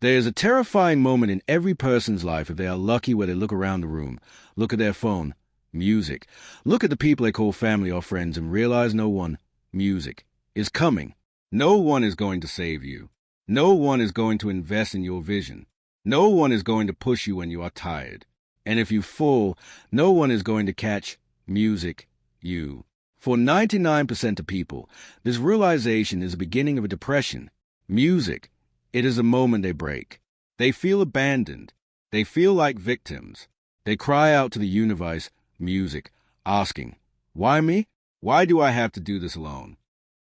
There is a terrifying moment in every person's life if they are lucky where they look around the room, look at their phone, music. Look at the people they call family or friends and realize no one, music, is coming. No one is going to save you. No one is going to invest in your vision. No one is going to push you when you are tired. And if you fall, no one is going to catch music, you. For 99% of people, this realization is the beginning of a depression. Music, it is a moment they break. They feel abandoned. They feel like victims. They cry out to the universe, music, asking, why me? Why do I have to do this alone?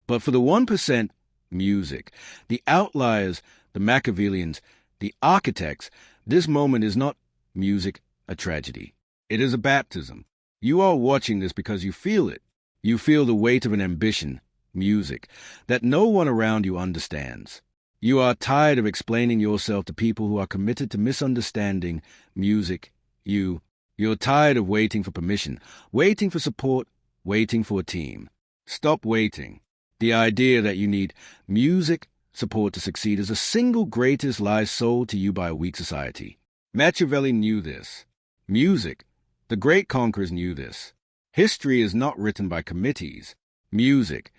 But for the 1%, music, the outliers, the Machiavellians, the architects, this moment is not music, a tragedy. It is a baptism. You are watching this because you feel it. You feel the weight of an ambition, music, that no one around you understands. You are tired of explaining yourself to people who are committed to misunderstanding, music, you. You're tired of waiting for permission, waiting for support, waiting for a team. Stop waiting. The idea that you need music support to succeed is the single greatest lie sold to you by a weak society. Machiavelli knew this. Music, the great conquerors knew this. History is not written by committees. Music,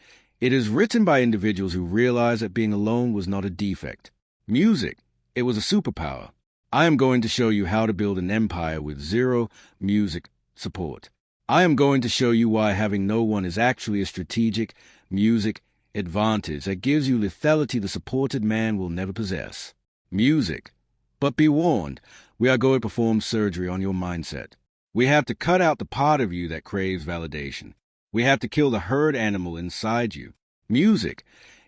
it is written by individuals who realized that being alone was not a defect. Music, it was a superpower. I am going to show you how to build an empire with zero music support. I am going to show you why having no one is actually a strategic music advantage that gives you lethality the supported man will never possess. Music. But be warned, we are going to perform surgery on your mindset. We have to cut out the part of you that craves validation. We have to kill the herd animal inside you. Music.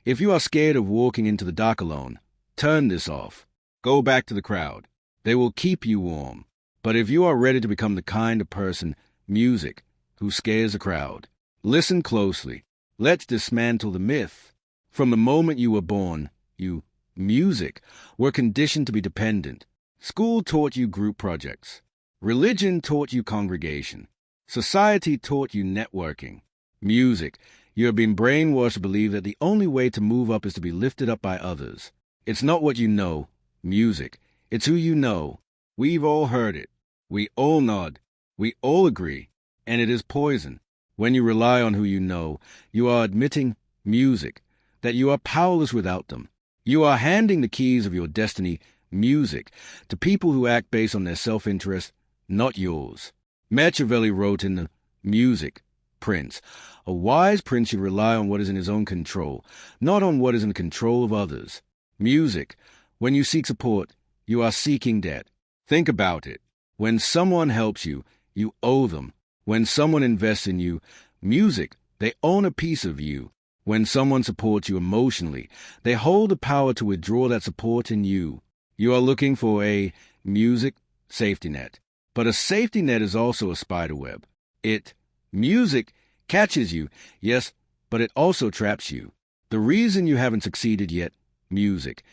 If you are scared of walking into the dark alone, turn this off. Go back to the crowd. They will keep you warm. But if you are ready to become the kind of person, music, who scares the crowd, listen closely. Let's dismantle the myth. From the moment you were born, you, music, were conditioned to be dependent. School taught you group projects. Religion taught you congregation. Society taught you networking. Music, you have been brainwashed to believe that the only way to move up is to be lifted up by others. It's not what you know, music. It's who you know. We've all heard it. We all nod. We all agree. And it is poison. When you rely on who you know, you are admitting, music, that you are powerless without them. You are handing the keys of your destiny, music, to people who act based on their self-interest, not yours. Machiavelli wrote in the Music, Prince, a wise prince should rely on what is in his own control, not on what is in the control of others. Music, when you seek support, you are seeking debt. Think about it. When someone helps you, you owe them. When someone invests in you, music, they own a piece of you. When someone supports you emotionally, they hold the power to withdraw that support in you. You are looking for a music safety net. But a safety net is also a spider web. Music, catches you, yes, but it also traps you. The reason you haven't succeeded yet, music,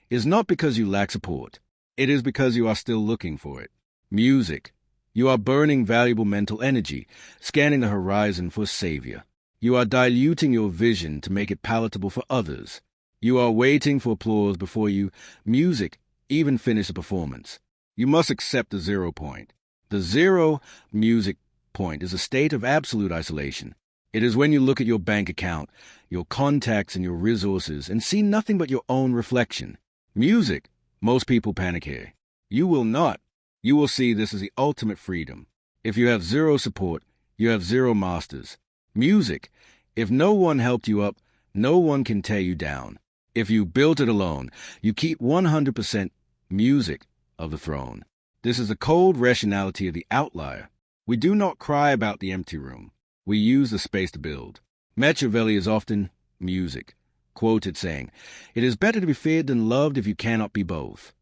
is not because you lack support. It is because you are still looking for it. Music. You are burning valuable mental energy, scanning the horizon for a savior. You are diluting your vision to make it palatable for others. You are waiting for applause before you, music, even finish a performance. You must accept the 0 point. The 0 music point is a state of absolute isolation. It is when you look at your bank account, your contacts, and your resources and see nothing but your own reflection. Music. Most people panic here. You will not. You will see this as the ultimate freedom. If you have 0 support, you have 0 masters. Music. If no one helped you up, no one can tear you down. If you built it alone, you keep 100% music of the throne. This is the cold rationality of the outlier. We do not cry about the empty room. We use the space to build. Machiavelli is often music, quoted saying, "It is better to be feared than loved if you cannot be both."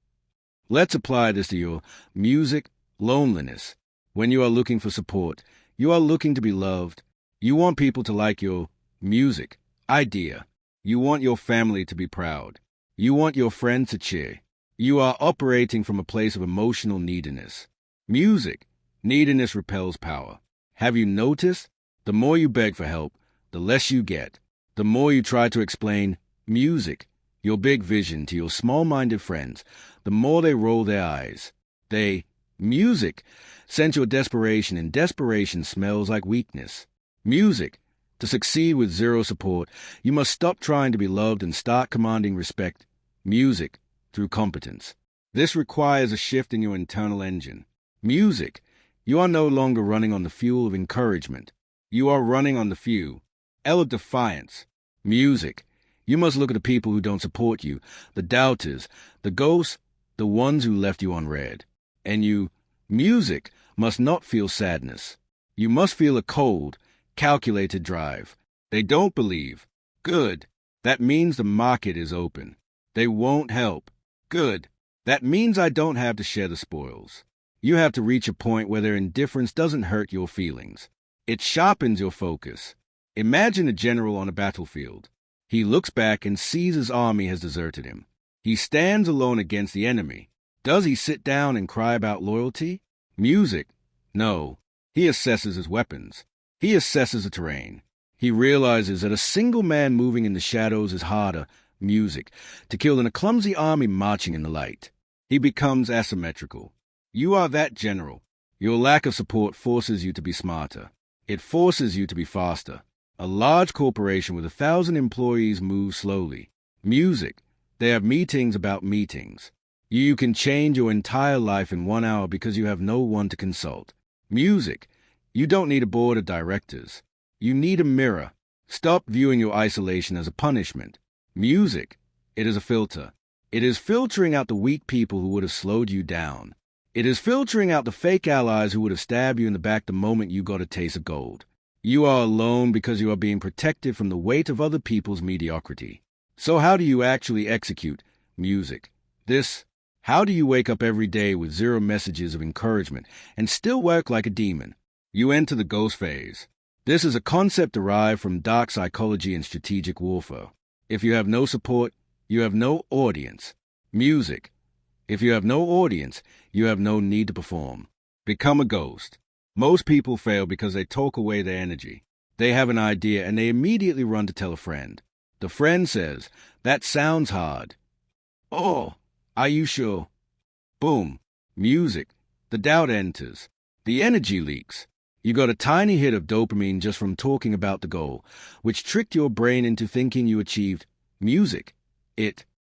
Let's apply this to your music loneliness. When you are looking for support, you are looking to be loved. You want people to like your music idea. You want your family to be proud. You want your friends to cheer. You are operating from a place of emotional neediness. Music, neediness repels power. Have you noticed? The more you beg for help, the less you get. The more you try to explain, music, your big vision to your small-minded friends, the more they roll their eyes. Music, sense your desperation, and desperation smells like weakness. Music, to succeed with zero support, you must stop trying to be loved and start commanding respect. Music, through competence. This requires a shift in your internal engine. Music, you are no longer running on the fuel of encouragement. You are running on the fuel of defiance. Music, you must look at the people who don't support you, the doubters, the ghosts, the ones who left you unread. And you, music, must not feel sadness. You must feel a cold, calculated drive. They don't believe. Good. That means the market is open. They won't help. Good. That means I don't have to share the spoils. You have to reach a point where their indifference doesn't hurt your feelings. It sharpens your focus. Imagine a general on a battlefield. He looks back and sees his army has deserted him. He stands alone against the enemy. Does he sit down and cry about loyalty? Music? No. He assesses his weapons. He assesses the terrain. He realizes that a single man moving in the shadows is harder, music, to kill than a clumsy army marching in the light. He becomes asymmetrical. You are that general. Your lack of support forces you to be smarter. It forces you to be faster. A large corporation with 1,000 employees moves slowly. Music. They have meetings about meetings. You can change your entire life in 1 hour because you have no one to consult. Music. You don't need a board of directors. You need a mirror. Stop viewing your isolation as a punishment. Music. It is a filter. It is filtering out the weak people who would have slowed you down. It is filtering out the fake allies who would have stabbed you in the back the moment you got a taste of gold. You are alone because you are being protected from the weight of other people's mediocrity. So how do you actually execute music? How do you wake up every day with zero messages of encouragement and still work like a demon? You enter the ghost phase. This is a concept derived from dark psychology and strategic warfare. If you have no support, you have no audience. Music. If you have no audience, you have no need to perform. Become a ghost. Most people fail because they talk away their energy. They have an idea and they immediately run to tell a friend. The friend says, "That sounds hard." "Oh, are you sure?" Boom. Music. The doubt enters. The energy leaks. You got a tiny hit of dopamine just from talking about the goal, which tricked your brain into thinking you achieved music.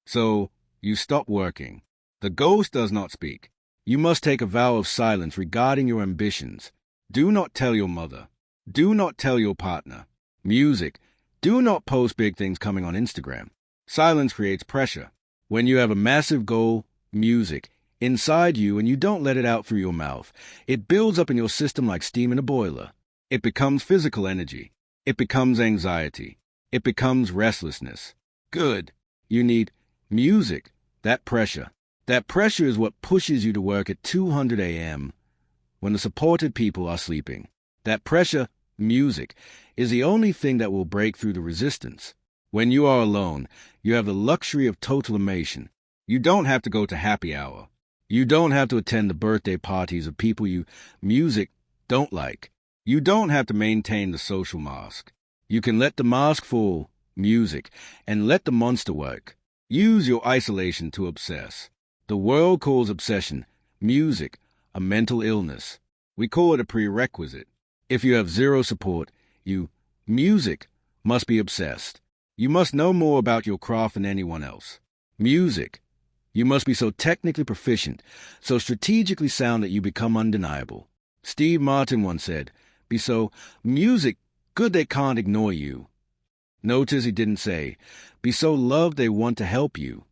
So you stop working. The ghost does not speak. You must take a vow of silence regarding your ambitions. Do not tell your mother. Do not tell your partner. Music. Do not post big things coming on Instagram. Silence creates pressure. When you have a massive goal, music, inside you and you don't let it out through your mouth, it builds up in your system like steam in a boiler. It becomes physical energy. It becomes anxiety. It becomes restlessness. Good. You need music. That pressure. That pressure is what pushes you to work at 200 a.m. when the supported people are sleeping. That pressure, music, is the only thing that will break through the resistance. When you are alone, you have the luxury of total immersion. You don't have to go to happy hour. You don't have to attend the birthday parties of people you, music, don't like. You don't have to maintain the social mask. You can let the mask fall, music, and let the monster work. Use your isolation to obsess. The world calls obsession, music, a mental illness. We call it a prerequisite. If you have zero support, you, music, must be obsessed. You must know more about your craft than anyone else. Music. You must be so technically proficient, so strategically sound that you become undeniable. Steve Martin once said, "Be so music good they can't ignore you." Notice he didn't say, "Be so loved they want to help you."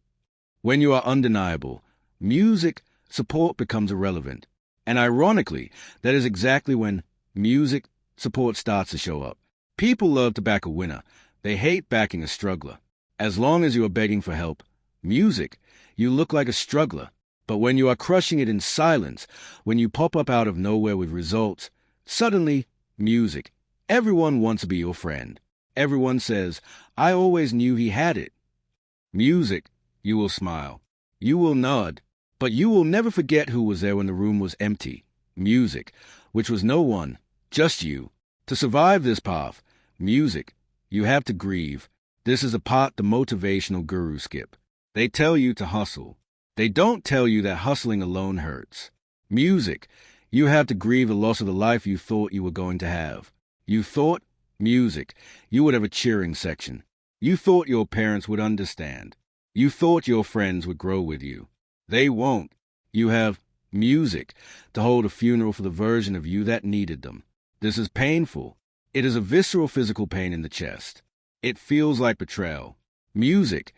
When you are undeniable, music support becomes irrelevant. And ironically, that is exactly when music support starts to show up. People love to back a winner. They hate backing a struggler. As long as you are begging for help, music, you look like a struggler. But when you are crushing it in silence, when you pop up out of nowhere with results, suddenly, music, everyone wants to be your friend. Everyone says, "I always knew he had it." Music, you will smile. You will nod. But you will never forget who was there when the room was empty. Music, which was no one, just you. To survive this path, music, you have to grieve. This is the part the motivational gurus skip. They tell you to hustle. They don't tell you that hustling alone hurts. Music. You have to grieve the loss of the life you thought you were going to have. You thought, music, you would have a cheering section. You thought your parents would understand. You thought your friends would grow with you. They won't. You have music to hold a funeral for the version of you that needed them. This is painful. It is a visceral physical pain in the chest. It feels like betrayal. Music.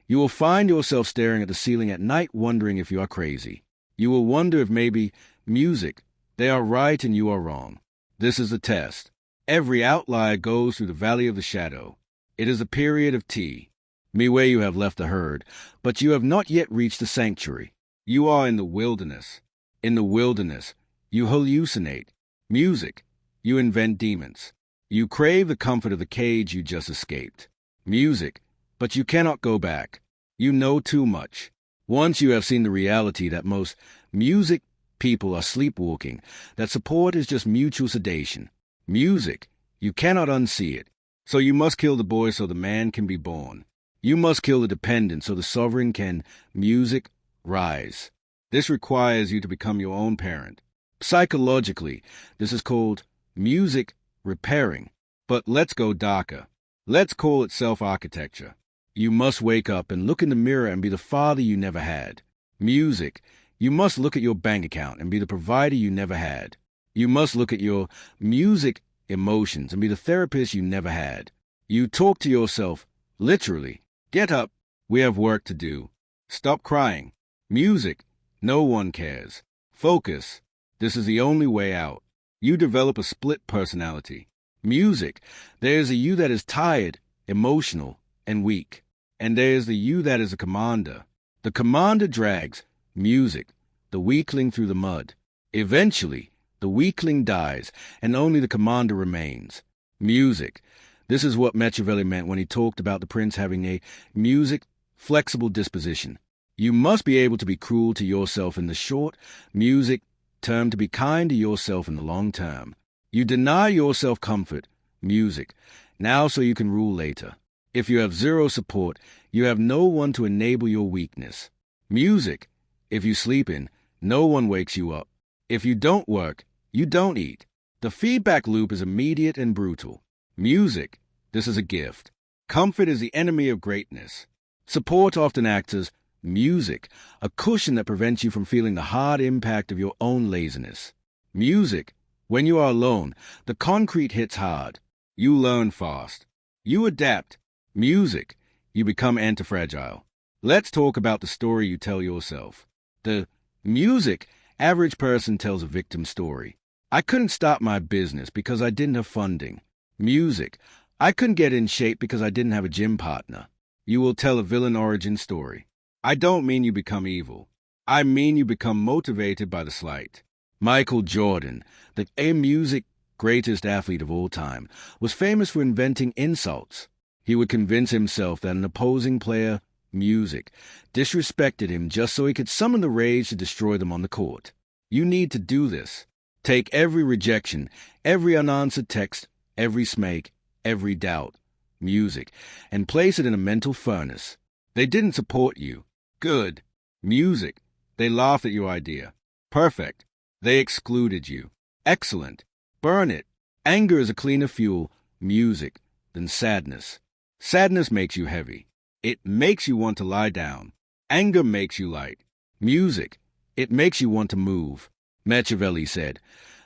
You will find yourself staring at the ceiling at night wondering if you are crazy. You will wonder if maybe, music, they are right and you are wrong. This is the test. Every outlier goes through the valley of the shadow. It is a period of tea. Where you have left the herd, but you have not yet reached the sanctuary. You are in the wilderness. In the wilderness, you hallucinate. Music. You invent demons. You crave the comfort of the cage you just escaped. Music. But you cannot go back. You know too much. Once you have seen the reality that most music people are sleepwalking, that support is just mutual sedation. Music. You cannot unsee it. So you must kill the boy so the man can be born. You must kill the dependent so the sovereign can, music, rise. This requires you to become your own parent. Psychologically, this is called music repairing. But let's go darker. Let's call it self-architecture. You must wake up and look in the mirror and be the father you never had. Music. You must look at your bank account and be the provider you never had. You must look at your music emotions and be the therapist you never had. You talk to yourself, literally. Get up. We have work to do. Stop crying. Music. No one cares. Focus. This is the only way out. You develop a split personality. Music. There is a you that is tired, emotional, and weak. And there is the you that is a commander. The commander drags, music, the weakling through the mud. Eventually, the weakling dies, and only the commander remains. Music. This is what Machiavelli meant when he talked about the prince having a music, flexible disposition. You must be able to be cruel to yourself in the short, music term to be kind to yourself in the long term. You deny yourself comfort, music, now so you can rule later. If you have zero support, you have no one to enable your weakness. Music. If you sleep in, no one wakes you up. If you don't work, you don't eat. The feedback loop is immediate and brutal. Music. This is a gift. Comfort is the enemy of greatness. Support often acts as music, a cushion that prevents you from feeling the hard impact of your own laziness. Music. When you are alone, the concrete hits hard. You learn fast. You adapt. Music. You become antifragile. Let's talk about the story you tell yourself. The music average person tells a victim story. I couldn't start my business because I didn't have funding. Music. I couldn't get in shape because I didn't have a gym partner. You will tell a villain origin story. I don't mean you become evil. I mean you become motivated by the slight. Michael Jordan, the music greatest athlete of all time, was famous for inventing insults. He would convince himself that an opposing player, music, disrespected him just so he could summon the rage to destroy them on the court. You need to do this. Take every rejection, every unanswered text, every smake, every doubt, music, and place it in a mental furnace. They didn't support you. Good. Music. They laughed at your idea. Perfect. They excluded you. Excellent. Burn it. Anger is a cleaner fuel, music, than sadness. Sadness makes you heavy. It makes you want to lie down. Anger makes you light. Music. It makes you want to move. Machiavelli said,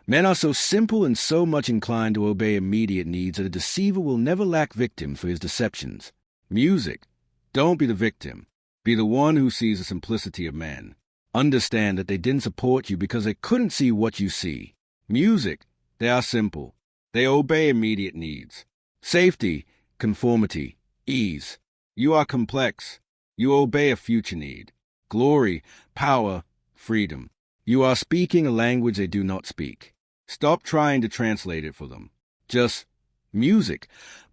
men are so simple and so much inclined to obey immediate needs that a deceiver will never lack victims for his deceptions. Music. Don't be the victim. Be the one who sees the simplicity of man. Understand that they didn't support you because they couldn't see what you see. Music. They are simple. They obey immediate needs. Safety, conformity, ease. You are complex. You obey a future need. Glory, power, freedom. You are speaking a language they do not speak. Stop trying to translate it for them. Just music.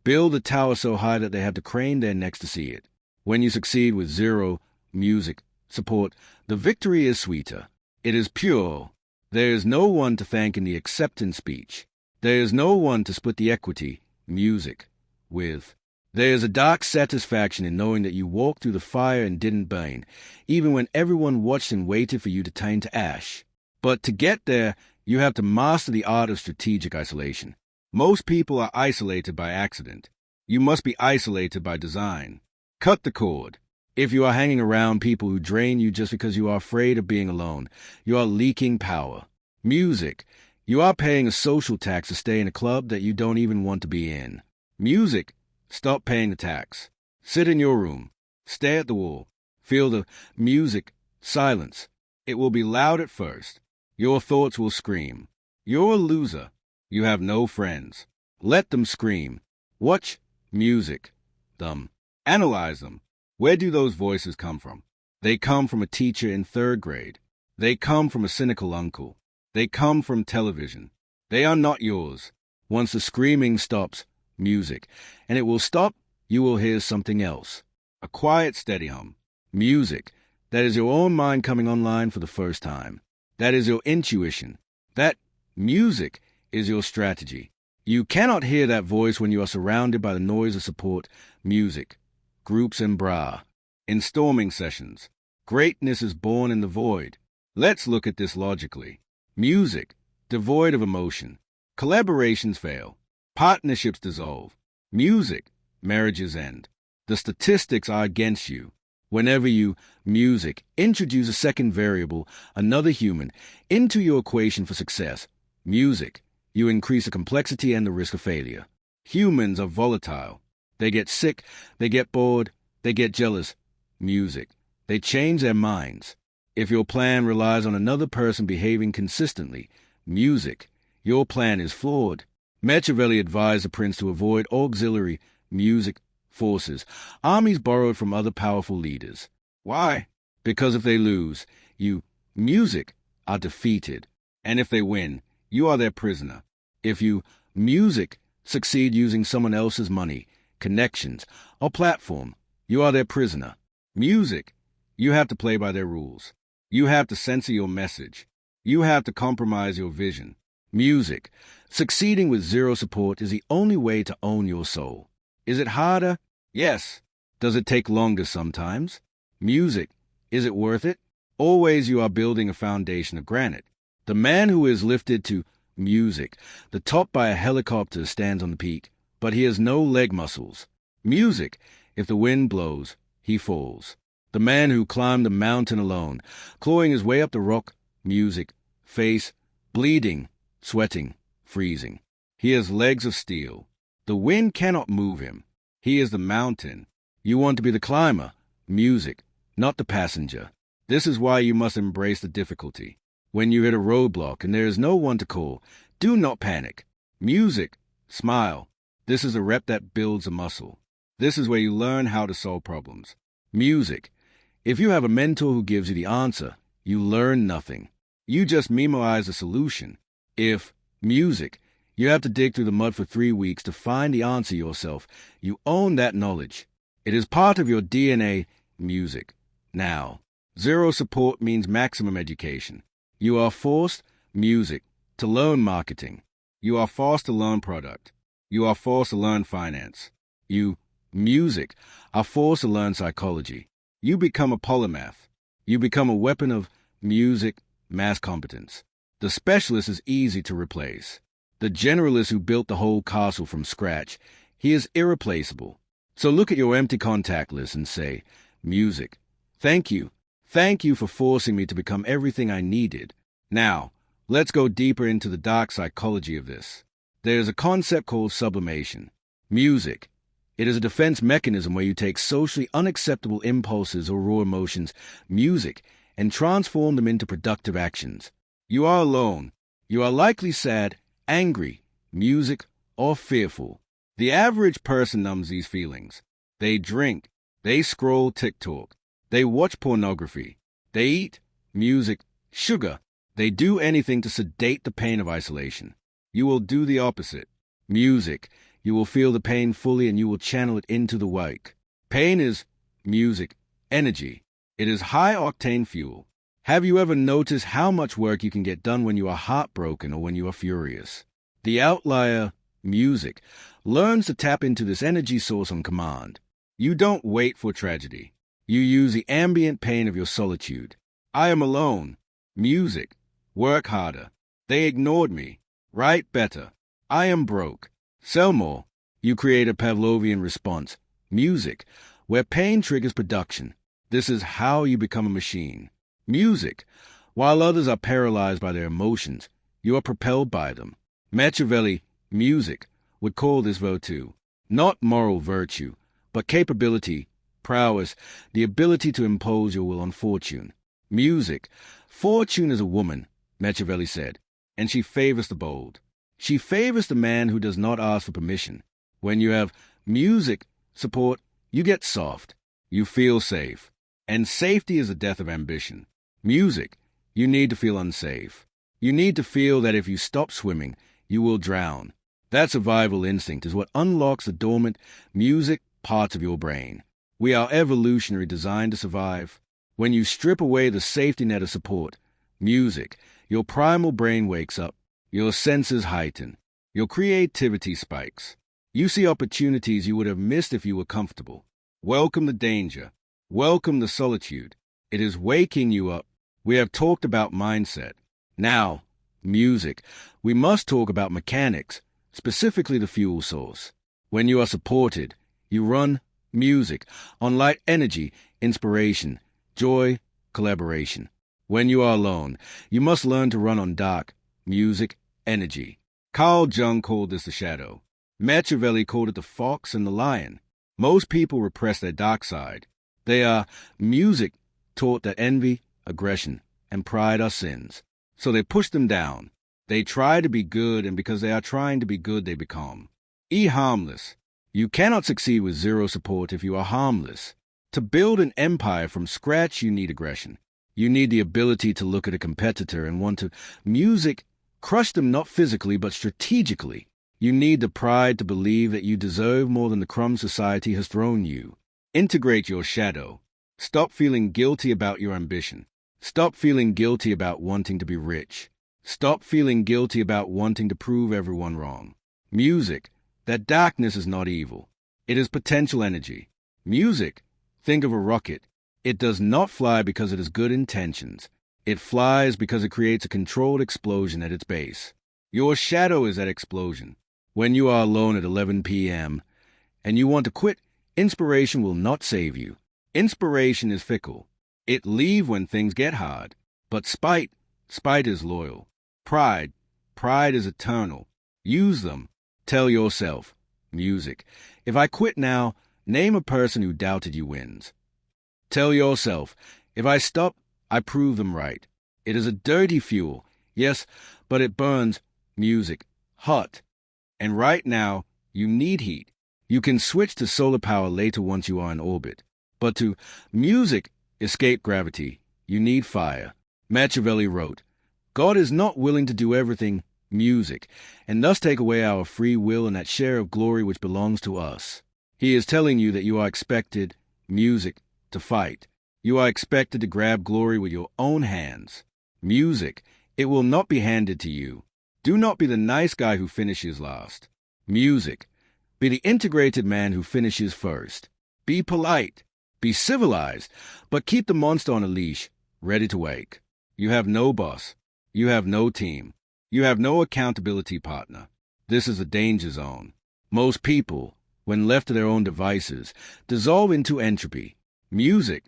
Build a tower so high that they have to crane their necks to see it. When you succeed with zero music support, the victory is sweeter. It is pure. There is no one to thank in the acceptance speech. There is no one to split the equity, music, with. There is a dark satisfaction in knowing that you walked through the fire and didn't burn, even when everyone watched and waited for you to turn to ash. But to get there, you have to master the art of strategic isolation. Most people are isolated by accident. You must be isolated by design. Cut the cord. If you are hanging around people who drain you just because you are afraid of being alone, you are leaking power. Music. You are paying a social tax to stay in a club that you don't even want to be in. Music. Stop paying the tax. Sit in your room. Stare at the wall. Feel the music. Silence. It will be loud at first. Your thoughts will scream. You're a loser. You have no friends. Let them scream. Watch music. Them. Analyze them. Where do those voices come from? They come from a teacher in 3rd grade. They come from a cynical uncle. They come from television. They are not yours. Once the screaming stops, music, and it will stop, you will hear something else. A quiet, steady hum. Music. That is your own mind coming online for the first time. That is your intuition. That music is your strategy. You cannot hear that voice when you are surrounded by the noise of support, music, groups and bra. In storming sessions, greatness is born in the void. Let's look at this logically. Music, devoid of emotion. Collaborations fail. Partnerships dissolve. Music, marriages end. The statistics are against you. Whenever you, music, introduce a second variable, another human, into your equation for success, music, you increase the complexity and the risk of failure. Humans are volatile. They get sick, they get bored, they get jealous. Music, they change their minds. If your plan relies on another person behaving consistently, music, your plan is flawed. Machiavelli advised the prince to avoid auxiliary music forces, armies borrowed from other powerful leaders. Why? Because if they lose, you, music, are defeated. And if they win, you are their prisoner. If you, music, succeed using someone else's money, connections, or platform, you are their prisoner. Music, you have to play by their rules. You have to censor your message. You have to compromise your vision. Music, succeeding with zero support is the only way to own your soul. Is it harder? Yes. Does it take longer sometimes? Music, is it worth it? Always you are building a foundation of granite. The man who is lifted to music, the top by a helicopter, stands on the peak, but he has no leg muscles. Music, if the wind blows, he falls. The man who climbed the mountain alone, clawing his way up the rock, music, face, bleeding, sweating, freezing. He has legs of steel. The wind cannot move him. He is the mountain. You want to be the climber, music, not the passenger. This is why you must embrace the difficulty. When you hit a roadblock and there is no one to call, do not panic. Music, smile. This is a rep that builds a muscle. This is where you learn how to solve problems. Music. If you have a mentor who gives you the answer, you learn nothing. You just memorize the solution. If, music, you have to dig through the mud for 3 weeks to find the answer yourself, you own that knowledge. It is part of your DNA, music. Now, zero support means maximum education. You are forced, music, to learn marketing. You are forced to learn product. You are forced to learn finance. You, music, are forced to learn psychology. You become a polymath. You become a weapon of music, mass competence. The specialist is easy to replace. The generalist who built the whole castle from scratch, he is irreplaceable. So look at your empty contact list and say, music, thank you. Thank you for forcing me to become everything I needed. Now, let's go deeper into the dark psychology of this. There is a concept called sublimation. Music. It is a defense mechanism where you take socially unacceptable impulses or raw emotions, music, and transform them into productive actions. You are alone. You are likely sad, angry, music, or fearful. The average person numbs these feelings. They drink. They scroll TikTok. They watch pornography. They eat, music, sugar. They do anything to sedate the pain of isolation. You will do the opposite. Music. You will feel the pain fully and you will channel it into the wake. Pain is, music, energy. It is high-octane fuel. Have you ever noticed how much work you can get done when you are heartbroken or when you are furious? The outlier, music, learns to tap into this energy source on command. You don't wait for tragedy. You use the ambient pain of your solitude. I am alone. Music. Work harder. They ignored me. Write better. I am broke. Sell more. You create a Pavlovian response. Music, where pain triggers production. This is how you become a machine. Music. While others are paralyzed by their emotions, you are propelled by them. Machiavelli, music, would call this virtue. Not moral virtue, but capability, prowess, the ability to impose your will on fortune. Music. Fortune is a woman, Machiavelli said, and she favors the bold. She favors the man who does not ask for permission. When you have music support, you get soft. You feel safe. And safety is the death of ambition. Music. You need to feel unsafe. You need to feel that if you stop swimming, you will drown. That survival instinct is what unlocks the dormant music parts of your brain. We are evolutionary designed to survive. When you strip away the safety net of support, music, your primal brain wakes up, your senses heighten, your creativity spikes. You see opportunities you would have missed if you were comfortable. Welcome the danger. Welcome the solitude. It is waking you up. We have talked about mindset. Now, music. We must talk about mechanics, specifically the fuel source. When you are supported, you run music on light energy, inspiration, joy, collaboration. When you are alone, you must learn to run on dark music, energy. Carl Jung called this the shadow. Machiavelli called it the fox and the lion. Most people repress their dark side. They are music taught that envy, aggression, and pride are sins. So they push them down. They try to be good, and because they are trying to be good, they become. Harmless. You cannot succeed with zero support if you are harmless. To build an empire from scratch, you need aggression. You need the ability to look at a competitor and want to music, crush them not physically but strategically. You need the pride to believe that you deserve more than the crumbs society has thrown you. Integrate your shadow. Stop feeling guilty about your ambition. Stop feeling guilty about wanting to be rich. Stop feeling guilty about wanting to prove everyone wrong. Music. That darkness is not evil. It is potential energy. Music. Think of a rocket. It does not fly because it has good intentions. It flies because it creates a controlled explosion at its base. Your shadow is that explosion. When you are alone at 11 p.m. and you want to quit, inspiration will not save you. Inspiration is fickle. It leaves when things get hard. But spite is loyal. Pride is eternal. Use them. Tell yourself, music. If I quit now, name a person who doubted you wins. Tell yourself, if I stop, I prove them right. It is a dirty fuel, yes, but it burns music hot. And right now, you need heat. You can switch to solar power later once you are in orbit. But to music escape gravity, you need fire. Machiavelli wrote, God is not willing to do everything music, and thus take away our free will and that share of glory which belongs to us. He is telling you that you are expected, music, to fight. You are expected to grab glory with your own hands. Music, it will not be handed to you. Do not be the nice guy who finishes last. Music, be the integrated man who finishes first. Be polite. Be civilized, but keep the monster on a leash, ready to wake. You have no boss. You have no team. You have no accountability partner. This is a danger zone. Most people, when left to their own devices, dissolve into entropy. Music,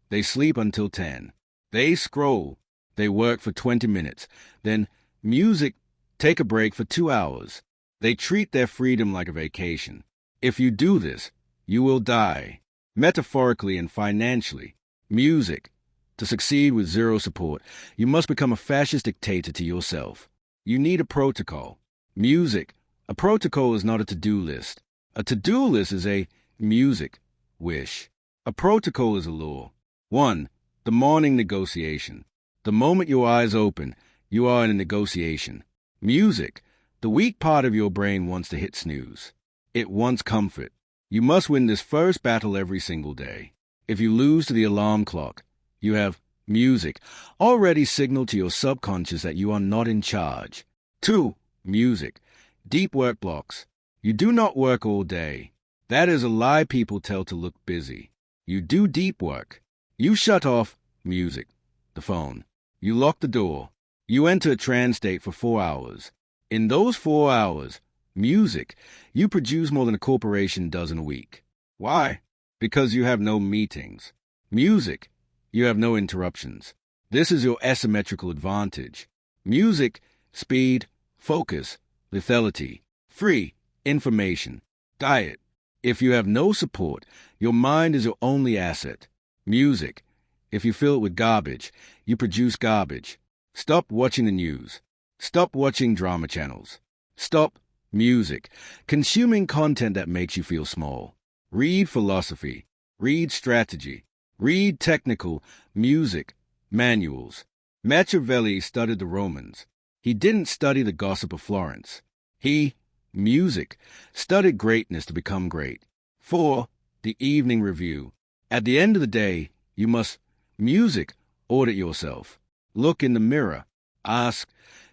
they sleep until 10. They scroll. They work for 20 minutes. Then, music, take a break for 2 hours. They treat their freedom like a vacation. If you do this, you will die. Metaphorically and financially. Music. To succeed with zero support, you must become a fascist dictator to yourself. You need a protocol. Music. A protocol is not a to-do list. A to-do list is a music wish. A protocol is a law. 1. The morning negotiation. The moment your eyes open, you are in a negotiation. Music. The weak part of your brain wants to hit snooze. It wants comfort. You must win this first battle every single day. If you lose to the alarm clock, you have music already signaled to your subconscious that you are not in charge. 2. Music. Deep work blocks. You do not work all day. That is a lie people tell to look busy. You do deep work. You shut off music, the phone. You lock the door. You enter a trance state for 4 hours. In those 4 hours, music, you produce more than a corporation does in a week. Why? Because you have no meetings. Music, you have no interruptions. This is your asymmetrical advantage. Music, speed, focus, lethality, free, information, diet. If you have no support, your mind is your only asset. Music, if you fill it with garbage, you produce garbage. Stop watching the news. Stop watching drama channels. Stop music, consuming content that makes you feel small. Read philosophy. Read strategy. Read technical music manuals. Machiavelli studied the Romans. He didn't study the gossip of Florence. He, music, studied greatness to become great. 4. The evening review. At the end of the day, you must, music, audit yourself. Look in the mirror. Ask,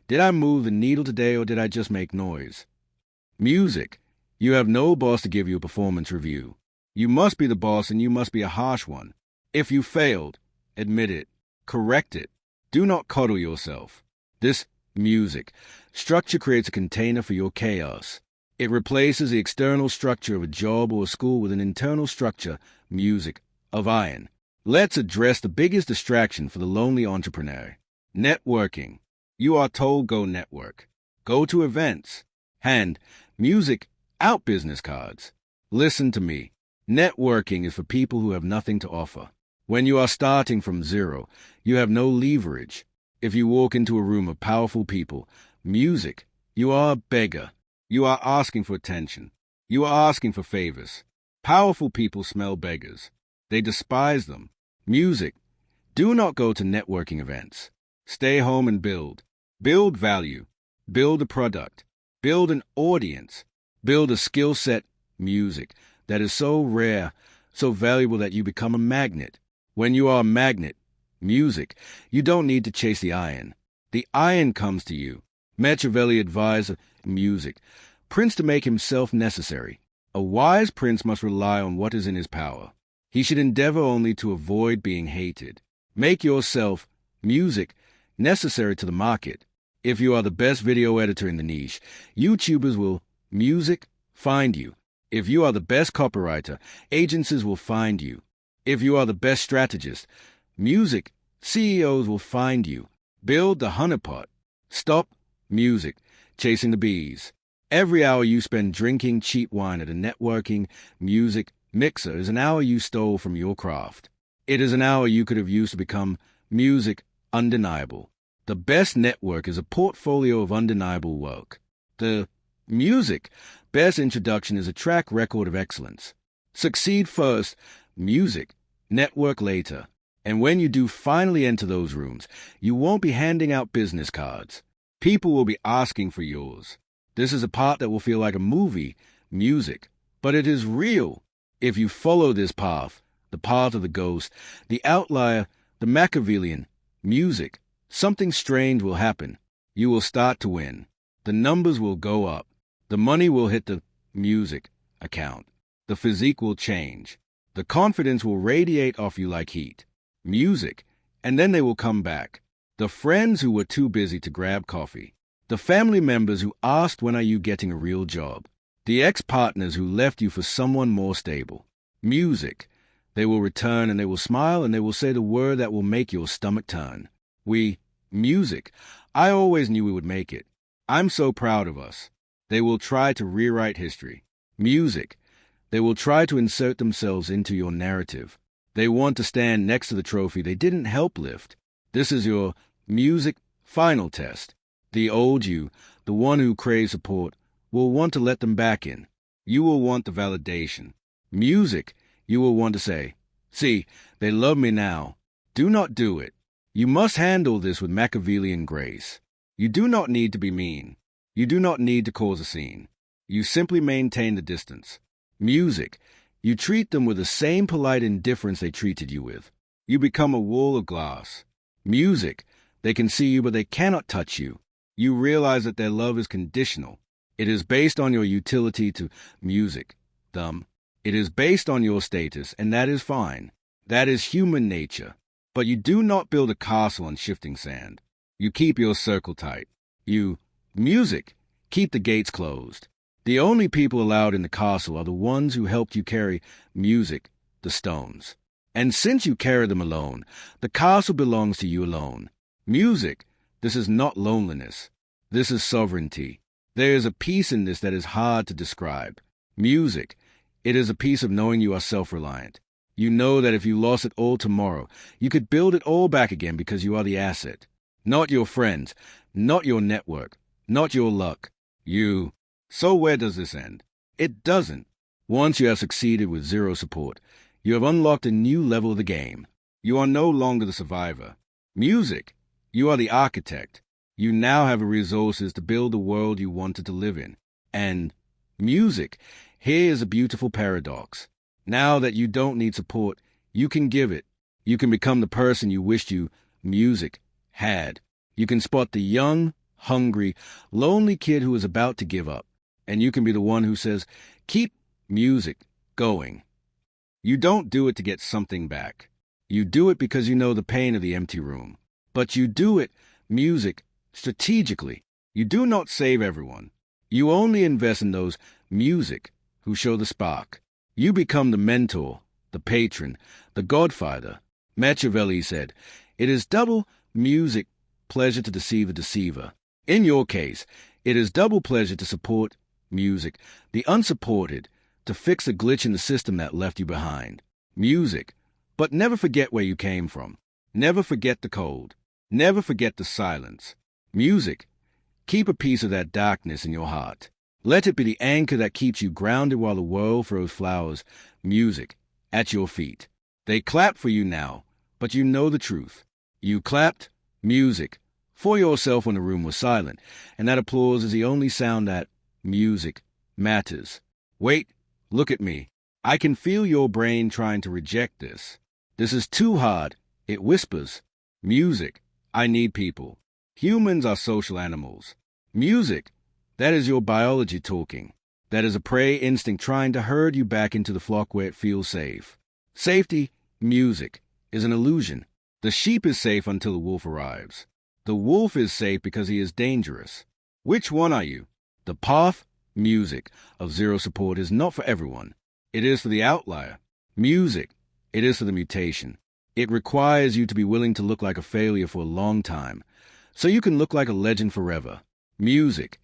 did I move the needle today or did I just make noise? Music, you have no boss to give you a performance review. You must be the boss and you must be a harsh one. If you failed, admit it. Correct it. Do not coddle yourself. This music structure creates a container for your chaos. It replaces the external structure of a job or a school with an internal structure, music, of iron. Let's address the biggest distraction for the lonely entrepreneur. Networking. You are told go network. Go to events. Hand music out business cards. Listen to me. Networking is for people who have nothing to offer. When you are starting from zero, you have no leverage. If you walk into a room of powerful people, music, you are a beggar. You are asking for attention. You are asking for favors. Powerful people smell beggars. They despise them. Music, do not go to networking events. Stay home and build. Build value. Build a product. Build an audience. Build a skill set, music, that is so rare, so valuable that you become a magnet. When you are a magnet, music, you don't need to chase the iron. The iron comes to you. Machiavelli advised music, prince to make himself necessary. A wise prince must rely on what is in his power. He should endeavor only to avoid being hated. Make yourself, music, necessary to the market. If you are the best video editor in the niche, YouTubers will, music, find you. If you are the best copywriter, agencies will find you. If you are the best strategist, music, CEOs will find you. Build the honeypot. Stop, music, chasing the bees. Every hour you spend drinking cheap wine at a networking, music, mixer is an hour you stole from your craft. It is an hour you could have used to become, music, undeniable. The best network is a portfolio of undeniable work. The music, best introduction is a track record of excellence. Succeed first, music, network later. And when you do finally enter those rooms, you won't be handing out business cards. People will be asking for yours. This is a part that will feel like a movie, music, but it is real. If you follow this path, the path of the ghost, the outlier, the Machiavellian, music, something strange will happen. You will start to win. The numbers will go up. The money will hit the music account. The physique will change. The confidence will radiate off you like heat. Music, and then they will come back. The friends who were too busy to grab coffee. The family members who asked when are you getting a real job. The ex-partners who left you for someone more stable. Music, they will return and they will smile and they will say the word that will make your stomach turn. Music, I always knew we would make it. I'm so proud of us. They will try to rewrite history. Music, they will try to insert themselves into your narrative. They want to stand next to the trophy they didn't help lift. This is your music final test. The old you, the one who craves support, will want to let them back in. You will want the validation. Music, you will want to say, see, they love me now. Do not do it. You must handle this with Machiavellian grace. You do not need to be mean. You do not need to cause a scene. You simply maintain the distance. Music, you treat them with the same polite indifference they treated you with. You become a wall of glass. Music, they can see you but they cannot touch you. You realize that their love is conditional. It is based on your utility to music. It is based on your status, and that is fine. That is human nature. But you do not build a castle on shifting sand. You keep your circle tight. Music, keep the gates closed. The only people allowed in the castle are the ones who helped you carry music, the stones. And since you carry them alone, the castle belongs to you alone. Music, this is not loneliness. This is sovereignty. There is a peace in this that is hard to describe. Music, it is a peace of knowing you are self-reliant. You know that if you lost it all tomorrow, you could build it all back again because you are the asset. Not your friends, not your network, not your luck. So where does this end? It doesn't. Once you have succeeded with zero support, you have unlocked a new level of the game. You are no longer the survivor. Music, you are the architect. You now have the resources to build the world you wanted to live in. And music, here is a beautiful paradox. Now that you don't need support, you can give it. You can become the person you wished you, music, had. You can spot the young, hungry, lonely kid who is about to give up. And you can be the one who says, keep music going. You don't do it to get something back. You do it because you know the pain of the empty room. But you do it, music, strategically. You do not save everyone. You only invest in those music who show the spark. You become the mentor, the patron, the godfather. Machiavelli said, it is double music pleasure to deceive a deceiver. In your case, it is double pleasure to support music, the unsupported, to fix a glitch in the system that left you behind. Music, but never forget where you came from. Never forget the cold. Never forget the silence. Music, keep a piece of that darkness in your heart. Let it be the anchor that keeps you grounded while the world throws flowers, music, at your feet. They clap for you now, but you know the truth. You clapped, music, for yourself when the room was silent, and that applause is the only sound that, music, matters. Wait, look at me. I can feel your brain trying to reject this. This is too hard. It whispers. Music, I need people. Humans are social animals. Music, that is your biology talking. That is a prey instinct trying to herd you back into the flock where it feels safe. Safety, music, is an illusion. The sheep is safe until the wolf arrives. The wolf is safe because he is dangerous. Which one are you? The path, music, of zero support is not for everyone. It is for the outlier. Music, it is for the mutation. It requires you to be willing to look like a failure for a long time, so you can look like a legend forever. Music,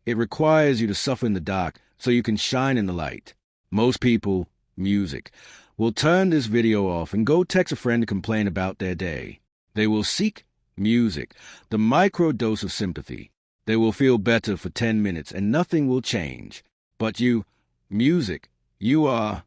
it requires you to suffer in the dark so you can shine in the light. Most people, music, will turn this video off and go text a friend to complain about their day. They will seek music, the micro dose of sympathy. They will feel better for 10 minutes and nothing will change. But you, music, you are